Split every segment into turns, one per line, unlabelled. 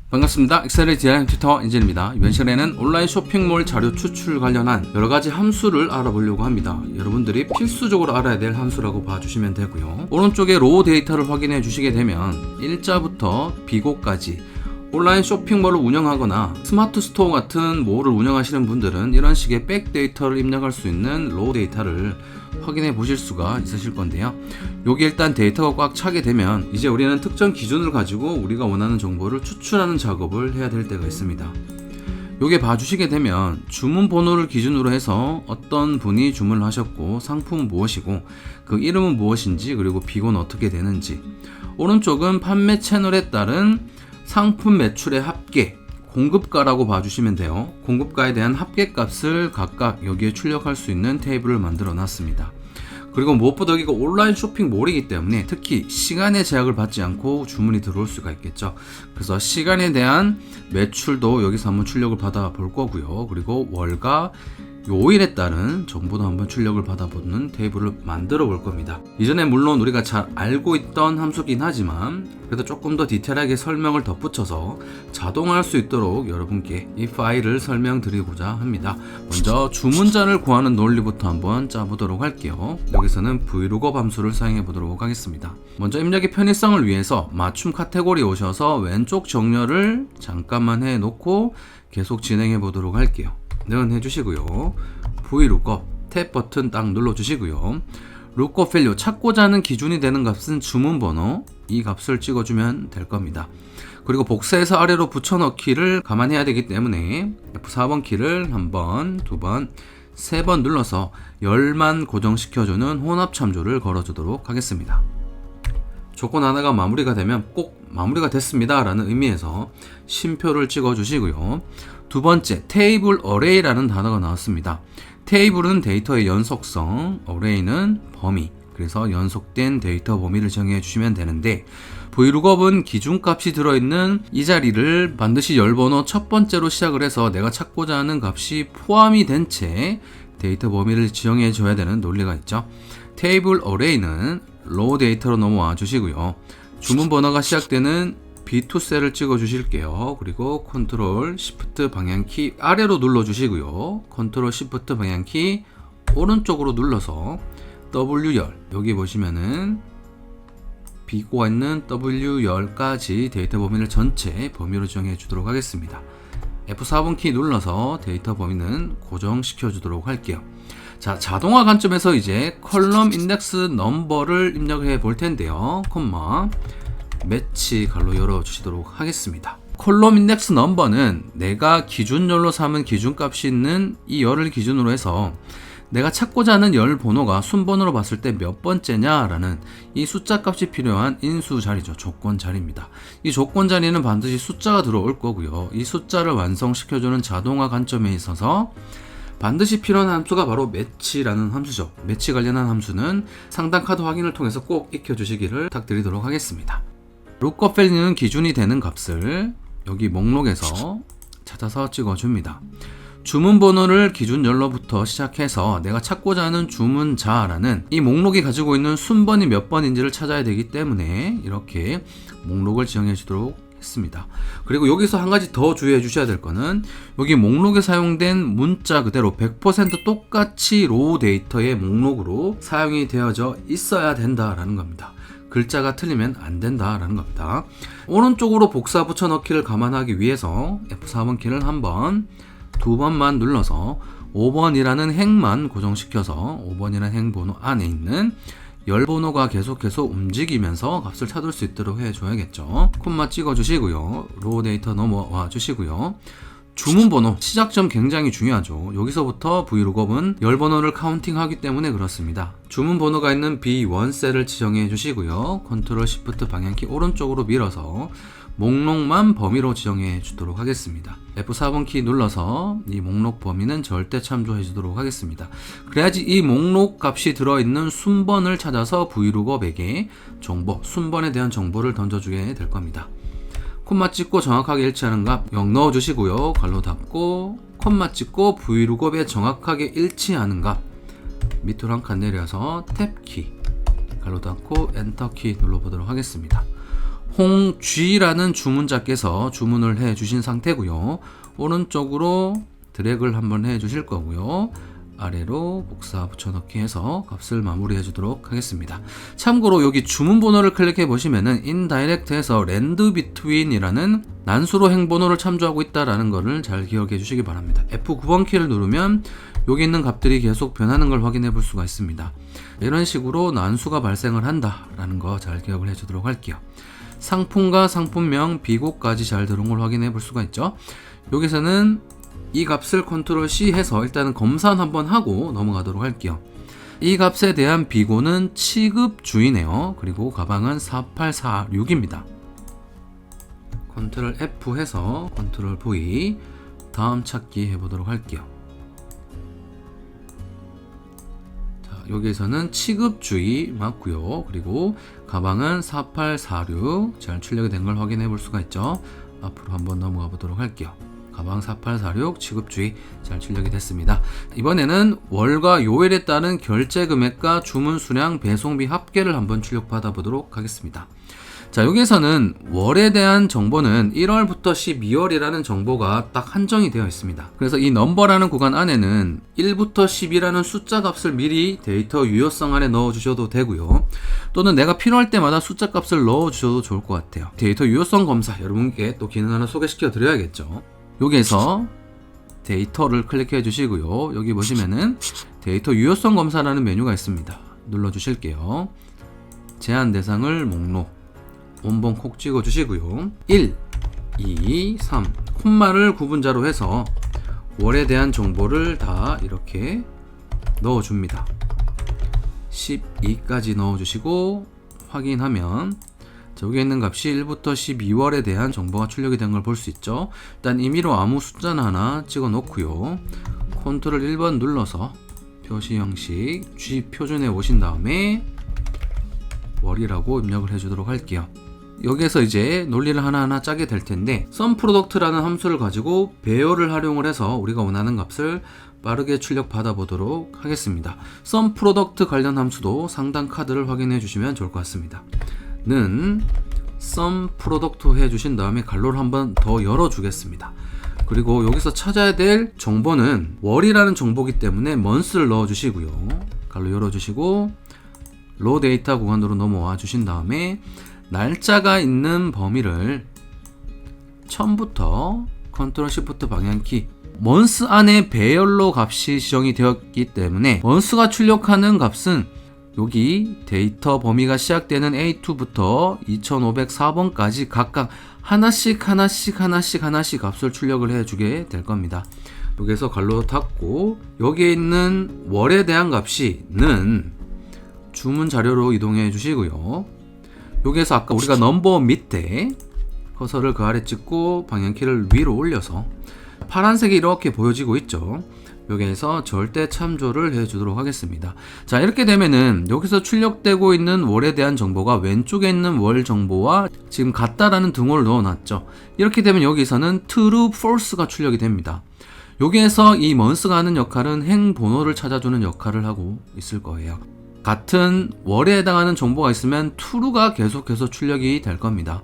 반갑습니다. 엑셀의 디자인 튜터 인진입니다. 이번 시간에는 온라인 쇼핑몰 자료 추출 관련한 여러가지 함수를 알아보려고 합니다. 여러분들이 필수적으로 알아야 될 함수라고 봐주시면 되고요. 오른쪽에 로우 데이터를 확인해 주시게 되면 일자부터 비고까지 온라인 쇼핑몰을 운영하거나 스마트 스토어 같은 몰을 운영하시는 분들은 이런 식의 백 데이터를 입력할 수 있는 로우 데이터를 확인해 보실 수가 있으실 건데요. 여기 일단 데이터가 꽉 차게 되면 이제 우리는 특정 기준을 가지고 우리가 원하는 정보를 추출하는 작업을 해야 될 때가 있습니다. 여기 봐주시게 되면 주문 번호를 기준으로 해서 어떤 분이 주문을 하셨고 상품은 무엇이고 그 이름은 무엇인지 그리고 비고는 어떻게 되는지, 오른쪽은 판매 채널에 따른 상품 매출의 합계 공급가라고 봐주시면 돼요. 공급가에 대한 합계값을 각각 여기에 출력할 수 있는 테이블을 만들어 놨습니다. 그리고 무엇보다 여기가 온라인 쇼핑몰이기 때문에 특히 시간의 제약을 받지 않고 주문이 들어올 수가 있겠죠. 그래서 시간에 대한 매출도 여기서 한번 출력을 받아 볼 거고요. 그리고 월가 요일에 따른 정보도 한번 출력을 받아보는 테이블을 만들어 볼 겁니다. 이전에 물론 우리가 잘 알고 있던 함수긴 하지만 그래도 조금 더 디테일하게 설명을 덧붙여서 자동화할 수 있도록 여러분께 이 파일을 설명드리고자 합니다. 먼저 주문자를 구하는 논리부터 한번 짜보도록 할게요. 여기서는 vlookup 함수를 사용해 보도록 하겠습니다. 먼저 입력의 편의성을 위해서 맞춤 카테고리 오셔서 왼쪽 정렬을 잠깐만 해놓고 계속 진행해 보도록 할게요. 는 해주시고요. vlookup 탭 버튼 딱 눌러주시고요. lookup value 찾고자 하는 기준이 되는 값은 주문 번호, 이 값을 찍어주면 될 겁니다. 그리고 복사해서 아래로 붙여넣기를 감안해야 되기 때문에 F4번 키를 한 번, 두 번, 세 번 눌러서 열만 고정시켜주는 혼합 참조를 걸어주도록 하겠습니다. 조건 하나가 마무리가 되면 꼭 마무리가 됐습니다 라는 의미에서 쉼표를 찍어 주시고요. 두 번째, 테이블 어레이라는 단어가 나왔습니다. 테이블은 데이터의 연속성, 어레이는 범위, 그래서 연속된 데이터 범위를 정해 주시면 되는데 vlookup은 기준값이 들어있는 이 자리를 반드시 열번호 첫 번째로 시작을 해서 내가 찾고자 하는 값이 포함이 된 채 데이터 범위를 지정해 줘야 되는 논리가 있죠. 테이블 어레이는 로우 데이터로 넘어와 주시고요. 주문 번호가 시작되는 B2 셀을 찍어 주실게요. 그리고 컨트롤 시프트 방향키 아래로 눌러 주시고요. 컨트롤 시프트 방향키 오른쪽으로 눌러서 W열, 여기 보시면은 비고가 있는 W열까지 데이터 범위를 전체 범위로 지정해 주도록 하겠습니다. F4번 키 눌러서 데이터 범위는 고정시켜 주도록 할게요. 자, 자동화 관점에서 이제 컬럼 인덱스 넘버를 입력해 볼 텐데요. 콤마 매치 갈로 열어 주시도록 하겠습니다. 컬럼 인덱스 넘버는 내가 기준열로 삼은 기준값이 있는 이 열을 기준으로 해서 내가 찾고자 하는 열 번호가 순번호로 봤을 때 몇 번째냐 라는 이 숫자 값이 필요한 인수 자리죠. 조건 자리입니다. 이 조건 자리는 반드시 숫자가 들어올 거고요. 이 숫자를 완성시켜주는 자동화 관점에 있어서 반드시 필요한 함수가 바로 매치라는 함수죠. 매치 관련한 함수는 상단 카드 확인을 통해서 꼭 익혀주시기를 부탁드리도록 하겠습니다. lookup value는 기준이 되는 값을 여기 목록에서 찾아서 찍어줍니다. 주문 번호를 기준열로부터 시작해서 내가 찾고자 하는 주문자라는 이 목록이 가지고 있는 순번이 몇 번인지를 찾아야 되기 때문에 이렇게 목록을 지정해 주도록 했습니다. 그리고 여기서 한 가지 더 주의해 주셔야 될 거는 여기 목록에 사용된 문자 그대로 100% 똑같이 로우 데이터의 목록으로 사용이 되어져 있어야 된다라는 겁니다. 글자가 틀리면 안 된다라는 겁니다. 오른쪽으로 복사 붙여넣기를 감안하기 위해서 F4번 키를 한 번, 두 번만 눌러서 5번이라는 행만 고정시켜서 5번이라는 행 번호 안에 있는 열 번호가 계속해서 움직이면서 값을 찾을 수 있도록 해줘야겠죠. 콤마 찍어주시고요. 로우 데이터 넘어와 주시고요. 주문 번호, 시작점 굉장히 중요하죠. 여기서부터 vlookup은 열 번호를 카운팅하기 때문에 그렇습니다. 주문 번호가 있는 B1 셀을 지정해 주시고요. 컨트롤 시프트 방향키 오른쪽으로 밀어서 목록만 범위로 지정해 주도록 하겠습니다. F4번 키 눌러서 이 목록 범위는 절대 참조해 주도록 하겠습니다. 그래야지 이 목록 값이 들어있는 순번을 찾아서 vlookup에게 정보, 순번에 대한 정보를 던져주게 될 겁니다. 콤마 찍고 정확하게 일치하는 값 0 넣어주시고요. 괄호 닫고 콤마 찍고 vlookup에 정확하게 일치하는 값 밑으로 한 칸 내려서 탭키 괄호 닫고 엔터키 눌러보도록 하겠습니다. 홍쥐라는 주문자께서 주문을 해 주신 상태고요. 오른쪽으로 드래그를 한번 해 주실 거고요. 아래로 복사 붙여넣기 해서 값을 마무리해 주도록 하겠습니다. 참고로 여기 주문 번호를 클릭해 보시면은 인다이렉트에서 랜드 비트윈이라는 난수로 행번호를 참조하고 있다라는 것을 잘 기억해 주시기 바랍니다. F9번 키를 누르면 여기 있는 값들이 계속 변하는 걸 확인해 볼 수가 있습니다. 이런 식으로 난수가 발생을 한다라는 거 잘 기억을 해 주도록 할게요. 상품과 상품명, 비고까지 잘 들어온 걸 확인해 볼 수가 있죠. 여기서는 이 값을 컨트롤 C 해서 일단은 검산 한번 하고 넘어가도록 할게요. 이 값에 대한 비고는 취급주의네요. 그리고 가방은 4846입니다. 컨트롤 F 해서 컨트롤 V 다음 찾기 해보도록 할게요. 자, 여기에서는 취급주의 맞고요. 그리고 가방은 4846 잘 출력이 된 걸 확인해 볼 수가 있죠. 앞으로 한번 넘어가 보도록 할게요. 가방 4846 취급주의 잘 출력이 됐습니다. 이번에는 월과 요일에 따른 결제 금액과 주문 수량, 배송비 합계를 한번 출력받아 보도록 하겠습니다. 자, 여기에서는 월에 대한 정보는 1월부터 12월이라는 정보가 딱 한정이 되어 있습니다. 그래서 이 넘버라는 구간 안에는 1부터 10이라는 숫자 값을 미리 데이터 유효성 안에 넣어 주셔도 되고요. 또는 내가 필요할 때마다 숫자 값을 넣어 주셔도 좋을 것 같아요. 데이터 유효성 검사 여러분께 또 기능 하나 소개시켜 드려야겠죠. 여기에서 데이터를 클릭해 주시고요. 여기 보시면은 데이터 유효성 검사라는 메뉴가 있습니다. 눌러 주실게요. 제한 대상을 목록 원본 콕 찍어 주시고요. 1, 2, 3 콤마를 구분자로 해서 월에 대한 정보를 다 이렇게 넣어 줍니다. 12까지 넣어 주시고 확인하면 여기에 있는 값이 1부터 12월에 대한 정보가 출력이 된 걸 볼 수 있죠. 일단 임의로 아무 숫자나 하나 찍어 놓고요. 컨트롤 1번 눌러서 표시 형식 G 표준에 오신 다음에 월이라고 입력을 해주도록 할게요. 여기에서 이제 논리를 하나하나 짜게 될 텐데 SUMPRODUCT라는 함수를 가지고 배열을 활용을 해서 우리가 원하는 값을 빠르게 출력 받아 보도록 하겠습니다. SUMPRODUCT 관련 함수도 상단 카드를 확인해 주시면 좋을 것 같습니다. 는 SUMPRODUCT 해주신 다음에 갈로를 한번 더 열어주겠습니다. 그리고 여기서 찾아야 될 정보는 월이라는 정보이기 때문에 months를 넣어주시고요. 갈로 열어주시고 로 데이터 구간으로 넘어와 주신 다음에 날짜가 있는 범위를 1000부터 컨트롤 시프트 방향키 month 안에 배열로 값이 지정이 되었기 때문에 month가 출력하는 값은 여기 데이터 범위가 시작되는 A2부터 2504번까지 각각 하나씩 값을 출력을 해주게 될 겁니다. 여기서 갈로 닫고 여기에 있는 월에 대한 값이 는 주문 자료로 이동해 주시고요. 여기에서 아까 우리가 넘버 밑에 커서를 그 아래 찍고 방향키를 위로 올려서 파란색이 이렇게 보여지고 있죠. 여기에서 절대 참조를 해주도록 하겠습니다. 자, 이렇게 되면은 여기서 출력되고 있는 월에 대한 정보가 왼쪽에 있는 월 정보와 지금 같다라는 등호를 넣어놨죠. 이렇게 되면 여기서는 true, false가 출력이 됩니다. 여기에서 이 month가 하는 역할은 행 번호를 찾아주는 역할을 하고 있을 거예요. 같은 월에 해당하는 정보가 있으면 true가 계속해서 출력이 될 겁니다.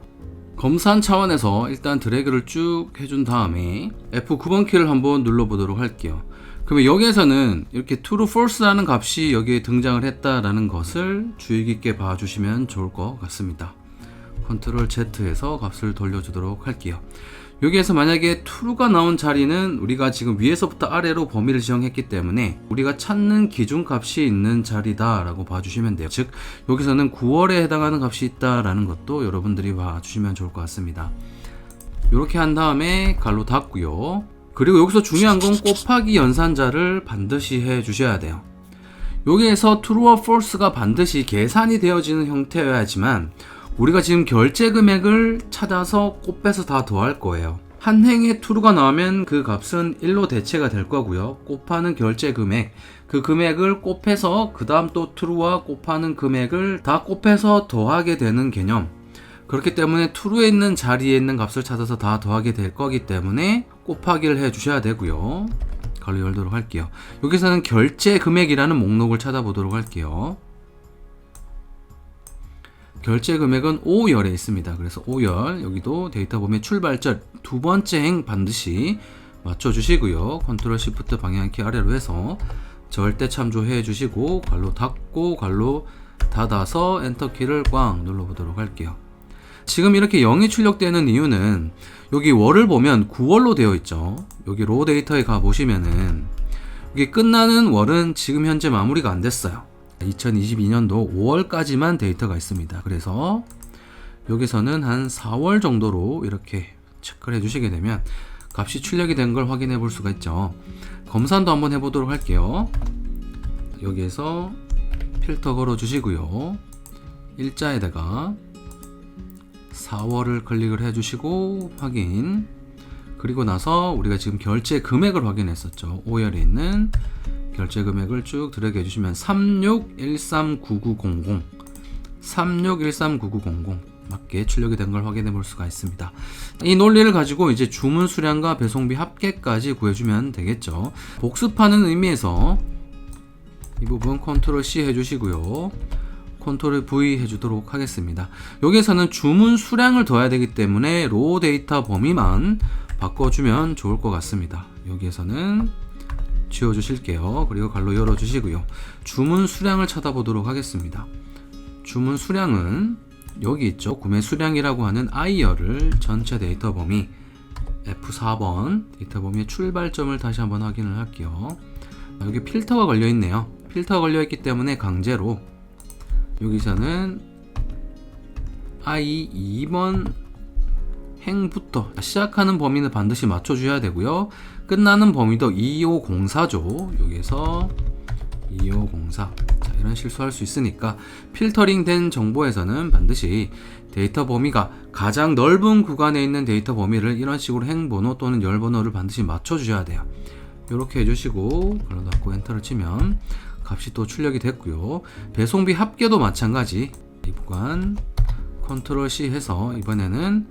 검산 차원에서 일단 드래그를 쭉 해준 다음에 F9번 키를 한번 눌러보도록 할게요. 그러면 여기에서는 이렇게 true, false라는 값이 여기에 등장을 했다라는 것을 주의 깊게 봐주시면 좋을 것 같습니다. 컨트롤 Z에서 값을 돌려주도록 할게요. 여기에서 만약에 true가 나온 자리는 우리가 지금 위에서부터 아래로 범위를 지정했기 때문에 우리가 찾는 기준값이 있는 자리다 라고 봐주시면 돼요. 즉 여기서는 9월에 해당하는 값이 있다라는 것도 여러분들이 봐주시면 좋을 것 같습니다. 이렇게 한 다음에 갈로 닫고요. 그리고 여기서 중요한 건 곱하기 연산자를 반드시 해 주셔야 돼요. 여기에서 true와 false가 반드시 계산이 되어지는 형태여야지만 우리가 지금 결제 금액을 찾아서 곱해서 다 더할 거예요. 한 행에 true가 나오면 그 값은 1로 대체가 될 거고요. 곱하는 결제 금액, 그 금액을 곱해서 그 다음 또 true와 곱하는 금액을 다 곱해서 더하게 되는 개념. 그렇기 때문에 true에 있는 자리에 있는 값을 찾아서 다 더하게 될 거기 때문에 곱하기를 해 주셔야 되고요. 갈로 열도록 할게요. 여기서는 결제 금액이라는 목록을 찾아보도록 할게요. 결제 금액은 5열에 있습니다. 그래서 5열 여기도 데이터 범위 출발절 두 번째 행 반드시 맞춰주시고요. 컨트롤 시프트 방향키 아래로 해서 절대 참조해 주시고 괄로 닫고 괄로 닫아서 엔터키를 꽝 눌러보도록 할게요. 지금 이렇게 0이 출력되는 이유는 여기 월을 보면 9월로 되어 있죠. 여기 로 데이터에 가보시면은 여기 끝나는 월은 지금 현재 마무리가 안 됐어요. 2022년도 5월까지만 데이터가 있습니다. 그래서 여기서는 한 4월 정도로 이렇게 체크를 해주시게 되면 값이 출력이 된 걸 확인해 볼 수가 있죠. 검산도 한번 해보도록 할게요. 여기에서 필터 걸어 주시고요. 일자에다가 4월을 클릭을 해주시고 확인. 그리고 나서 우리가 지금 결제 금액을 확인했었죠. 5열에 있는 결제 금액을 쭉 드래그 해주시면 36139900 36139900 맞게 출력이 된 걸 확인해 볼 수가 있습니다. 이 논리를 가지고 이제 주문 수량과 배송비 합계까지 구해주면 되겠죠. 복습하는 의미에서 이 부분 컨트롤 C 해주시고요. 컨트롤 V 해주도록 하겠습니다. 여기에서는 주문 수량을 더해야 되기 때문에 로 데이터 범위만 바꿔주면 좋을 것 같습니다. 여기에서는 지워주실게요. 그리고 괄로 열어주시고요. 주문 수량을 찾아보도록 하겠습니다. 주문 수량은 여기 있죠. 구매 수량이라고 하는 I열을 전체 데이터 범위 F4번 데이터 범위의 출발점을 다시 한번 확인을 할게요. 여기 필터가 걸려 있네요. 필터가 걸려 있기 때문에 강제로 여기서는 I2번 행부터 시작하는 범위는 반드시 맞춰줘야 되고요. 끝나는 범위도 2504죠. 여기에서 2504. 자, 이런 실수할 수 있으니까 필터링 된 정보에서는 반드시 데이터 범위가 가장 넓은 구간에 있는 데이터 범위를 이런 식으로 행번호 또는 열번호를 반드시 맞춰주셔야 돼요. 이렇게 해주시고 걸로 닫고 엔터를 치면 값이 또 출력이 됐고요. 배송비 합계도 마찬가지. 이 구간 컨트롤 C 해서 이번에는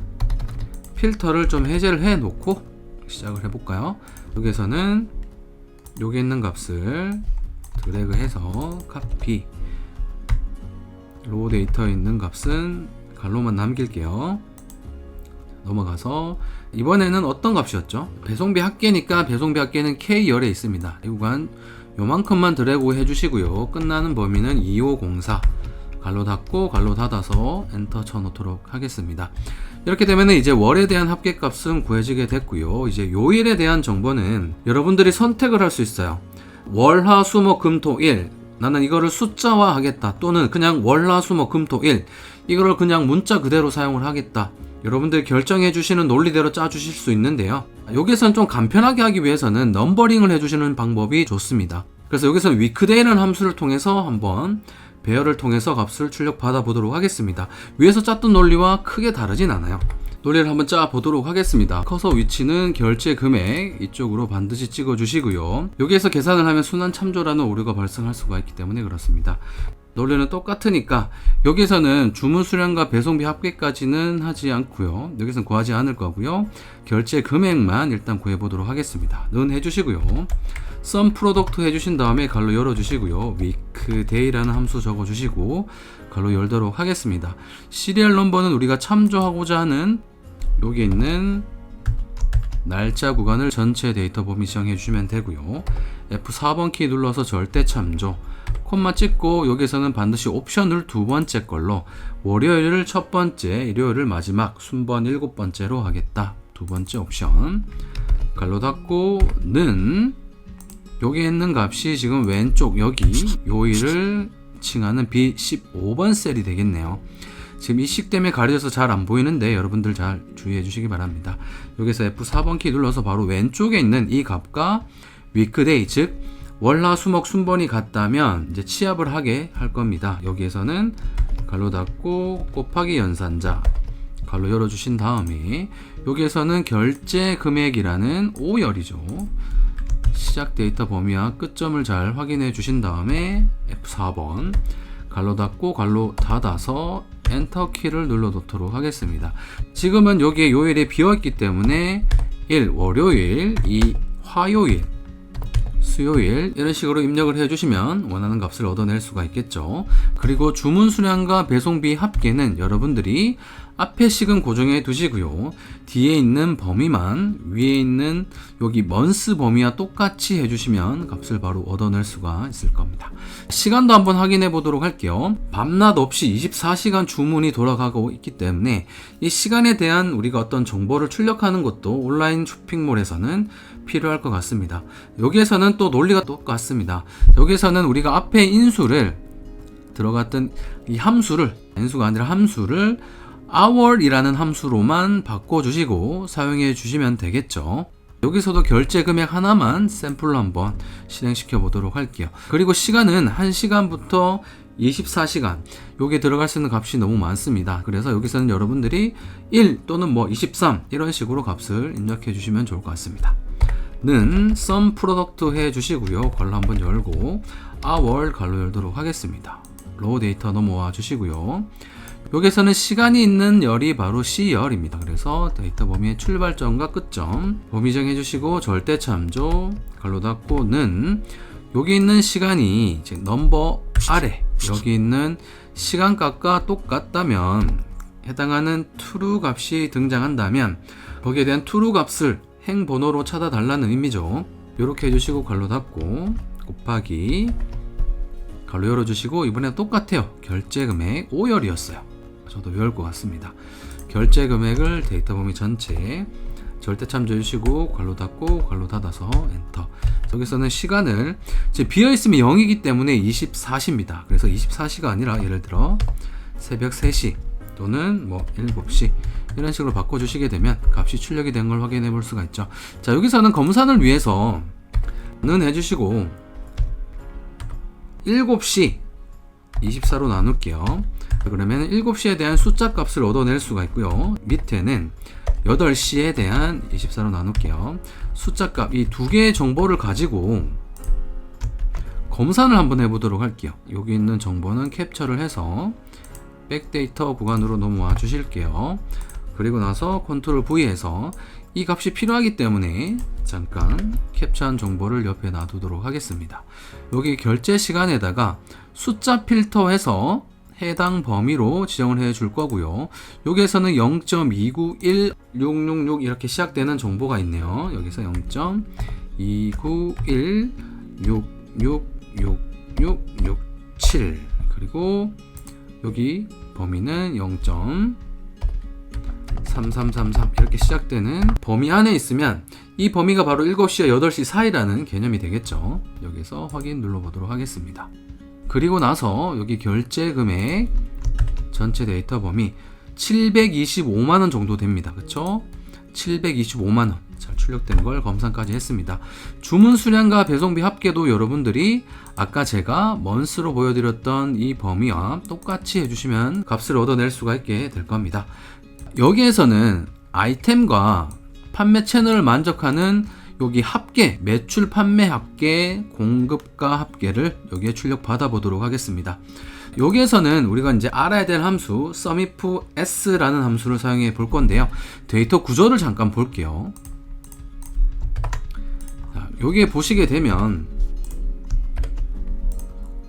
필터를 좀 해제를 해 놓고 시작을 해볼까요? 여기에서는 여기 있는 값을 드래그 해서 카피, 로 데이터에 있는 값은 갈로만 남길게요. 넘어가서 이번에는 어떤 값이었죠? 배송비 합계니까 배송비 합계는 K열에 있습니다. 이 구간 요만큼만 드래그 해주시고요. 끝나는 범위는 2504. 갈로 닫고 갈로 닫아서 엔터 쳐놓도록 하겠습니다. 이렇게 되면 이제 월에 대한 합계값은 구해지게 됐고요. 이제 요일에 대한 정보는 여러분들이 선택을 할 수 있어요. 월, 화, 수, 목, 금, 토, 일. 나는 이거를 숫자화 하겠다. 또는 그냥 월, 화, 수, 목, 금, 토, 일. 이거를 그냥 문자 그대로 사용을 하겠다. 여러분들이 결정해 주시는 논리대로 짜 주실 수 있는데요. 여기서는 좀 간편하게 하기 위해서는 넘버링을 해주시는 방법이 좋습니다. 그래서 여기서는 위크데이라는 함수를 통해서 한번 배열을 통해서 값을 출력 받아 보도록 하겠습니다. 위에서 짰던 논리와 크게 다르진 않아요. 논리를 한번 짜 보도록 하겠습니다. 커서 위치는 결제 금액 이쪽으로 반드시 찍어 주시고요. 여기에서 계산을 하면 순환 참조라는 오류가 발생할 수가 있기 때문에 그렇습니다. 논리는 똑같으니까 여기서는 주문 수량과 배송비 합계까지는 하지 않고요. 여기서는 구하지 않을 거고요. 결제 금액만 일단 구해 보도록 하겠습니다. 는 해주시고요. sum product 해주신 다음에 갈로 열어주시고요. weekday라는 함수 적어주시고 갈로 열도록 하겠습니다. 시리얼 넘버는 우리가 참조하고자 하는 여기 있는 날짜 구간을 전체 데이터 범위 지정해 주시면 되고요. F4번 키 눌러서 절대 참조 콤마 찍고 여기서는 반드시 옵션을 두 번째 걸로 월요일을 첫 번째, 일요일을 마지막, 순번 일곱 번째로 하겠다. 두 번째 옵션 갈로 닫고 는 여기 있는 값이 지금 왼쪽 여기 요일을 칭하는 B15번 셀이 되겠네요. 지금 이 식 때문에 가려져서 잘 안 보이는데 여러분들 잘 주의해 주시기 바랍니다. 여기서 F4번 키 눌러서 바로 왼쪽에 있는 이 값과 weekday 즉 월화 수목 순번이 같다면 이제 취합을 하게 할 겁니다. 여기에서는 갈로 닫고 곱하기 연산자 갈로 열어주신 다음에 여기에서는 결제 금액이라는 5열이죠. 시작 데이터 범위와 끝점을 잘 확인해 주신 다음에 F4번 갈로 닫고 갈로 닫아서 엔터 키를 눌러 놓도록 하겠습니다. 지금은 여기에 요일이 비어있기 때문에 1 월요일, 2 화요일, 수요일 이런 식으로 입력을 해주시면 원하는 값을 얻어낼 수가 있겠죠. 그리고 주문 수량과 배송비 합계는 여러분들이 앞에 식은 고정해 두시고요. 뒤에 있는 범위만 위에 있는 여기 먼스 범위와 똑같이 해주시면 값을 바로 얻어낼 수가 있을 겁니다. 시간도 한번 확인해 보도록 할게요. 밤낮 없이 24시간 주문이 돌아가고 있기 때문에 이 시간에 대한 우리가 어떤 정보를 출력하는 것도 온라인 쇼핑몰에서는 필요할 것 같습니다. 여기에서는 또 논리가 똑같습니다. 여기에서는 우리가 앞에 인수를 들어갔던 이 함수를 인수가 아니라 함수를 hour이라는 함수로만 바꿔주시고 사용해 주시면 되겠죠. 여기서도 결제 금액 하나만 샘플로 한번 실행시켜 보도록 할게요. 그리고 시간은 1시간부터 24시간 여기에 들어갈 수 있는 값이 너무 많습니다. 그래서 여기서는 여러분들이 1 또는 23 이런 식으로 값을 입력해 주시면 좋을 것 같습니다. 는 sum product 해 주시고요. 괄호 한번 열고 hour 괄호 열도록 하겠습니다. 로우 데이터 넘어와 주시고요. 여기서는 시간이 있는 열이 바로 C열입니다. 그래서 데이터 범위의 출발점과 끝점 범위 정해 주시고 절대 참조 괄호 닫고는 여기 있는 시간이 이제 넘버 아래 여기 있는 시간값과 똑같다면 해당하는 true 값이 등장한다면 거기에 대한 true 값을 행 번호로 찾아달라는 의미죠. 이렇게 해주시고 괄호 닫고 곱하기 괄호 열어주시고 이번엔 똑같아요. 결제 금액 5열이었어요. 저도 외울 것 같습니다. 결제 금액을 데이터 범위 전체 절대 참조 해주시고 괄호 닫고 괄호 닫아서 엔터. 여기서는 시간을 이제 비어있으면 0이기 때문에 24시입니다. 그래서 24시가 아니라 예를 들어 새벽 3시 또는 7시 이런 식으로 바꿔주시게 되면 값이 출력이 된 걸 확인해 볼 수가 있죠. 자, 여기서는 검산을 위해서 는 해주시고 7시 24로 나눌게요. 그러면 7시에 대한 숫자 값을 얻어낼 수가 있고요. 밑에는 8시에 대한 24로 나눌게요. 숫자 값, 이 두 개의 정보를 가지고 검산을 한번 해보도록 할게요. 여기 있는 정보는 캡처를 해서 백데이터 구간으로 넘어와 주실게요. 그리고 나서 컨트롤 V에서 이 값이 필요하기 때문에 잠깐 캡처한 정보를 옆에 놔두도록 하겠습니다. 여기 결제 시간에다가 숫자 필터해서 해당 범위로 지정을 해 줄 거고요. 여기에서는 0.291666 이렇게 시작되는 정보가 있네요. 여기서 0.29166667 그리고 여기 범위는 0.3333 이렇게 시작되는 범위 안에 있으면 이 범위가 바로 7시와 8시 사이라는 개념이 되겠죠. 여기서 확인 눌러보도록 하겠습니다. 그리고 나서 여기 결제 금액 전체 데이터 범위 725만원 정도 됩니다. 그쵸? 725만원 잘 출력된 걸 검산까지 했습니다. 주문 수량과 배송비 합계도 여러분들이 아까 제가 먼스로 보여드렸던 이 범위와 똑같이 해주시면 값을 얻어낼 수가 있게 될 겁니다. 여기에서는 아이템과 판매 채널을 만족하는 여기 합계, 매출 판매 합계, 공급가 합계를 여기에 출력 받아 보도록 하겠습니다. 여기에서는 우리가 이제 알아야 될 함수 sumif s라는 함수를 사용해 볼 건데요. 데이터 구조를 잠깐 볼게요. 자, 여기에 보시게 되면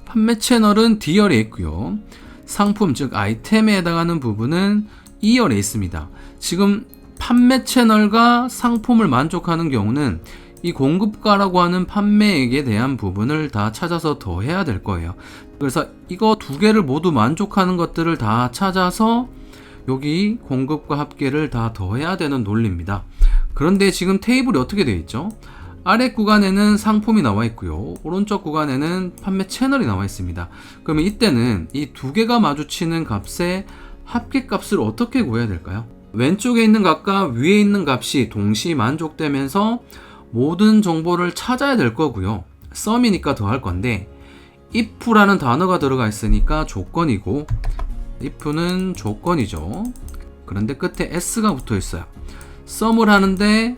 판매 채널은 D열에 있고요. 상품 즉 아이템에 해당하는 부분은 E열에 있습니다. 지금 판매 채널과 상품을 만족하는 경우는 이 공급가라고 하는 판매액에 대한 부분을 다 찾아서 더해야 될 거예요. 그래서 이거 두 개를 모두 만족하는 것들을 다 찾아서 여기 공급과 합계를 다 더해야 되는 논리입니다. 그런데 지금 테이블이 어떻게 되어 있죠? 아래 구간에는 상품이 나와 있고요. 오른쪽 구간에는 판매 채널이 나와 있습니다. 그러면 이때는 이 두 개가 마주치는 값의 합계값을 어떻게 구해야 될까요? 왼쪽에 있는 값과 위에 있는 값이 동시 만족되면서 모든 정보를 찾아야 될 거고요. sum이니까 더할 건데 if라는 단어가 들어가 있으니까 조건이고 if는 조건이죠. 그런데 끝에 s가 붙어 있어요. sum을 하는데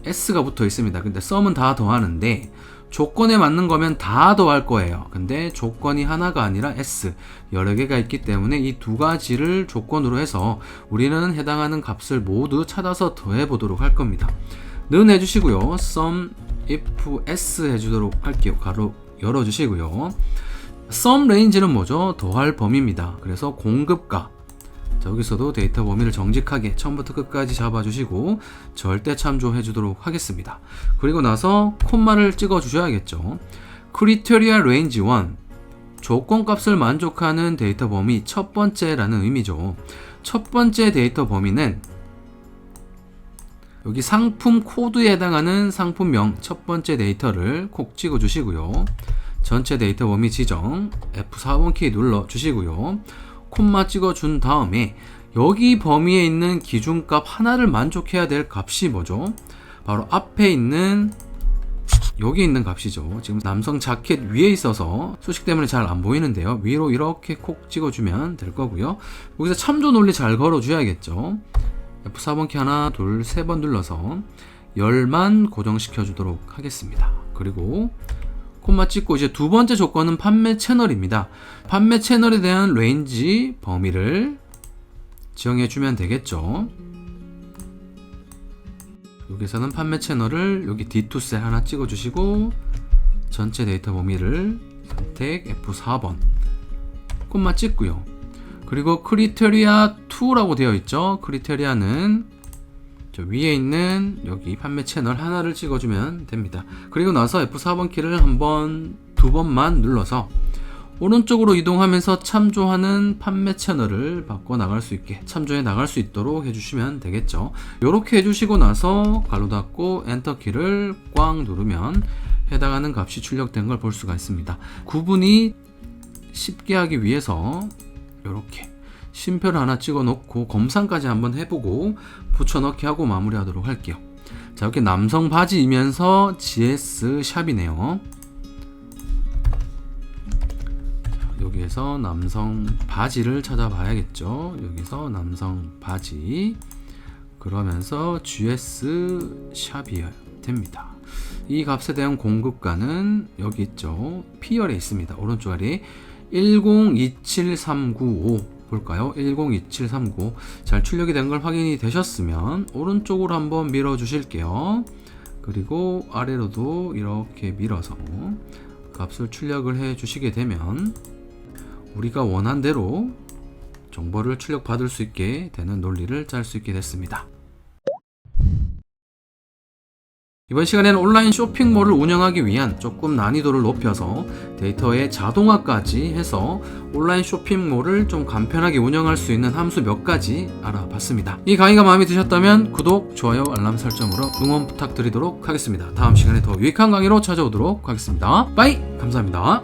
s가 붙어 있습니다. 근데 sum은 다 더하는데 조건에 맞는 거면 다 더할 거예요. 근데 조건이 하나가 아니라 S 여러 개가 있기 때문에 이 두 가지를 조건으로 해서 우리는 해당하는 값을 모두 찾아서 더해 보도록 할 겁니다. 는 해주시고요. sum if s 해주도록 할게요. 가로 열어주시고요. sum range는 뭐죠? 더할 범위입니다. 그래서 공급가. 자, 여기서도 데이터 범위를 정직하게 처음부터 끝까지 잡아주시고 절대 참조해 주도록 하겠습니다. 그리고 나서 콤마를 찍어 주셔야겠죠. criteria range 1, 조건값을 만족하는 데이터 범위 첫 번째라는 의미죠. 첫 번째 데이터 범위는 여기 상품 코드에 해당하는 상품명 첫 번째 데이터를 콕 찍어 주시고요. 전체 데이터 범위 지정 F4번 키 눌러 주시고요. 콤마 찍어 준 다음에 여기 범위에 있는 기준값 하나를 만족해야 될 값이 뭐죠? 바로 앞에 있는 여기 있는 값이죠. 지금 남성 자켓 위에 있어서 수식 때문에 잘 안 보이는데요. 위로 이렇게 콕 찍어주면 될 거고요. 여기서 참조 논리 잘 걸어줘야겠죠. F4번 키 하나, 둘, 세 번 눌러서 열만 고정시켜 주도록 하겠습니다. 그리고 콤마 찍고 이제 두 번째 조건은 판매 채널입니다. 판매 채널에 대한 레인지 범위를 지정해 주면 되겠죠. 여기서는 판매 채널을 여기 D2 셀 하나 찍어 주시고 전체 데이터 범위를 선택 F4번 콤마 찍고요. 그리고 크리테리아 2라고 되어 있죠. 크리테리아는 저 위에 있는 여기 판매 채널 하나를 찍어주면 됩니다. 그리고 나서 F4번 키를 두 번만 눌러서 오른쪽으로 이동하면서 참조하는 판매 채널을 바꿔 나갈 수 있게 참조해 나갈 수 있도록 해주시면 되겠죠. 이렇게 해주시고 나서 가로 닫고 엔터 키를 꽝 누르면 해당하는 값이 출력된 걸 볼 수가 있습니다. 구분이 쉽게 하기 위해서 이렇게 심표를 하나 찍어 놓고 검산까지 한번 해보고 붙여넣기 하고 마무리하도록 할게요. 자, 이렇게 남성 바지이면서 GS 샵이네요. 여기에서 남성 바지를 찾아봐야겠죠. 여기서 남성 바지 그러면서 GS 샵이어야 됩니다. 이 값에 대한 공급가는 여기 있죠. P열에 있습니다. 오른쪽 아래 1027395 볼까요? 1027395 잘 출력이 된 걸 확인이 되셨으면 오른쪽으로 한번 밀어 주실게요. 그리고 아래로도 이렇게 밀어서 값을 출력을 해 주시게 되면 우리가 원한 대로 정보를 출력 받을 수 있게 되는 논리를 짤 수 있게 됐습니다. 이번 시간에는 온라인 쇼핑몰을 운영하기 위한 조금 난이도를 높여서 데이터의 자동화까지 해서 온라인 쇼핑몰을 좀 간편하게 운영할 수 있는 함수 몇 가지 알아봤습니다. 이 강의가 마음에 드셨다면 구독, 좋아요, 알람 설정으로 응원 부탁드리도록 하겠습니다. 다음 시간에 더 유익한 강의로 찾아오도록 하겠습니다. 빠이! 감사합니다.